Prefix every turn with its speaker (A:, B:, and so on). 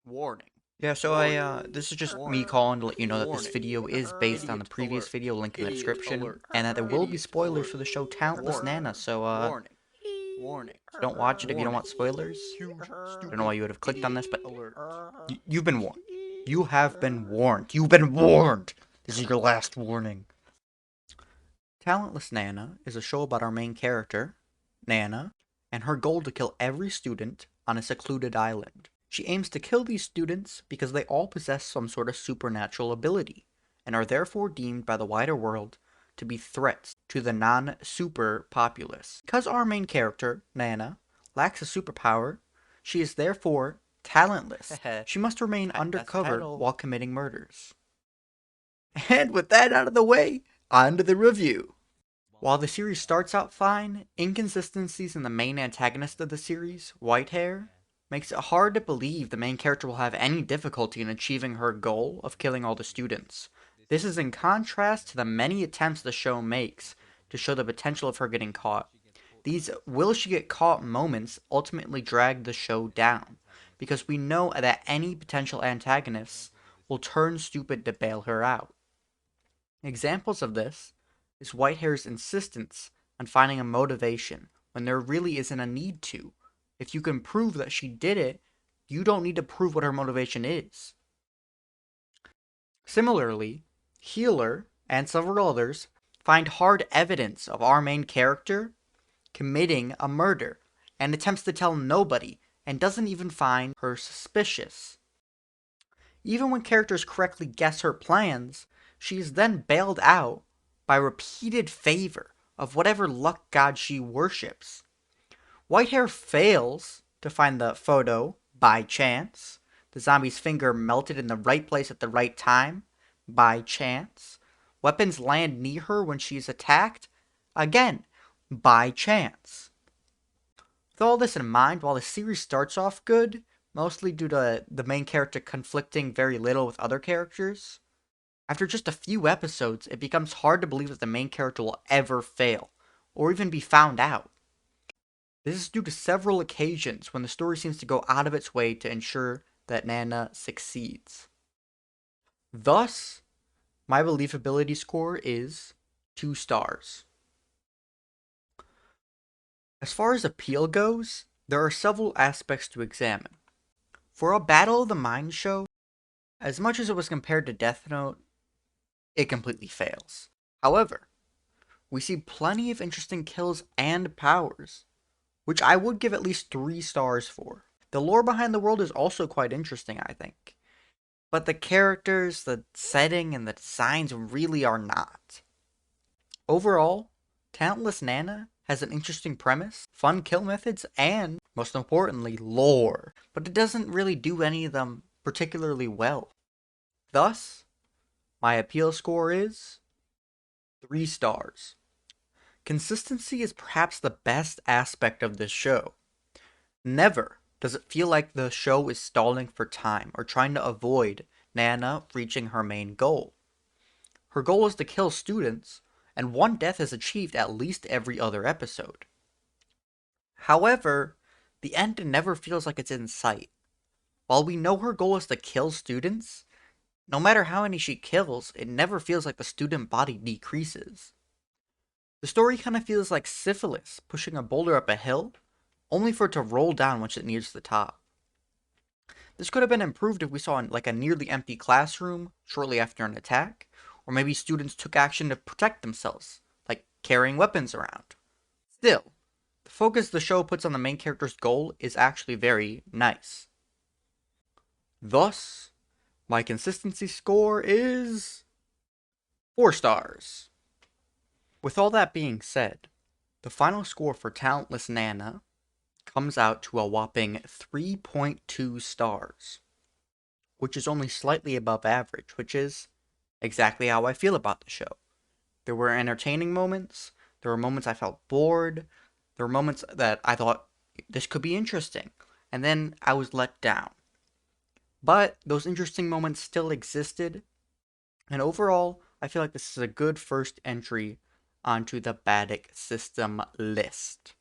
A: Warning.
B: Yeah, so this is just me calling to let you know that this
A: Warning.
B: video is based on the
A: Idiot
B: previous
A: alert.
B: video, link in the
A: Idiot
B: description,
A: alert.
B: and that there will be
A: Idiot
B: spoilers
A: alert.
B: for the show Talentless
A: Warning.
B: Nana, so
A: Warning. Warning.
B: don't watch it if you don't
A: Warning.
B: want spoilers.
A: Huge
B: I don't know
A: stupid
B: why you would have clicked on
A: idiot
B: this, but
A: alert.
B: you've been warned. You have been warned. You've been warned! This is your last warning. Talentless Nana is a show about our main character, Nana, and her goal to kill every student on a secluded island. She aims to kill these students because they all possess some sort of supernatural ability, and are therefore deemed by the wider world to be threats to the non-super populace. Because our main character, Nana, lacks a superpower, she is therefore talentless. She must remain undercover while committing murders. And with that out of the way, on to the review. While the series starts out fine, inconsistencies in the main antagonist of the series, Whitehair, makes it hard to believe the main character will have any difficulty in achieving her goal of killing all the students. This is in contrast to the many attempts the show makes to show the potential of her getting caught. These will she get caught moments ultimately drag the show down, because we know that any potential antagonists will turn stupid to bail her out. Examples of this is Whitehair's insistence on finding a motivation when there really isn't a need to. If you can prove that she did it, you don't need to prove what her motivation is. Similarly, Healer and several others find hard evidence of our main character committing a murder and attempts to tell nobody and doesn't even find her suspicious. Even when characters correctly guess her plans, she is then bailed out by repeated favor of whatever luck god she worships. Whitehair fails to find the photo by chance. The zombie's finger melted in the right place at the right time by chance. Weapons land near her when she is attacked, again, by chance. With all this in mind, while the series starts off good, mostly due to the main character conflicting very little with other characters, after just a few episodes, it becomes hard to believe that the main character will ever fail, or even be found out. This is due to several occasions when the story seems to go out of its way to ensure that Nana succeeds. Thus, my believability score is 2 stars. As far as appeal goes, there are several aspects to examine. For a Battle of the Mind show, as much as it was compared to Death Note, it completely fails. However, we see plenty of interesting kills and powers, which I would give at least 3 stars for. The lore behind the world is also quite interesting, I think. But the characters, the setting, and the designs really are not. Overall, Talentless Nana has an interesting premise, fun kill methods, and, most importantly, lore. But it doesn't really do any of them particularly well. Thus, my appeal score is 3 stars. Consistency is perhaps the best aspect of this show. Never does it feel like the show is stalling for time or trying to avoid Nana reaching her main goal. Her goal is to kill students, and one death is achieved at least every other episode. However, the end never feels like it's in sight. While we know her goal is to kill students, no matter how many she kills, it never feels like the student body decreases. The story kind of feels like Syphilis pushing a boulder up a hill, only for it to roll down once it nears the top. This could have been improved if we saw like a nearly empty classroom shortly after an attack, or maybe students took action to protect themselves, like carrying weapons around. Still, the focus the show puts on the main character's goal is actually very nice. Thus, my consistency score is 4 stars. With all that being said, the final score for Talentless Nana comes out to a whopping 3.2 stars, which is only slightly above average, which is exactly how I feel about the show. There were entertaining moments, there were moments I felt bored, there were moments that I thought this could be interesting, and then I was let down. But those interesting moments still existed, and overall, I feel like this is a good first entry onto the B.A.D.I.C system list.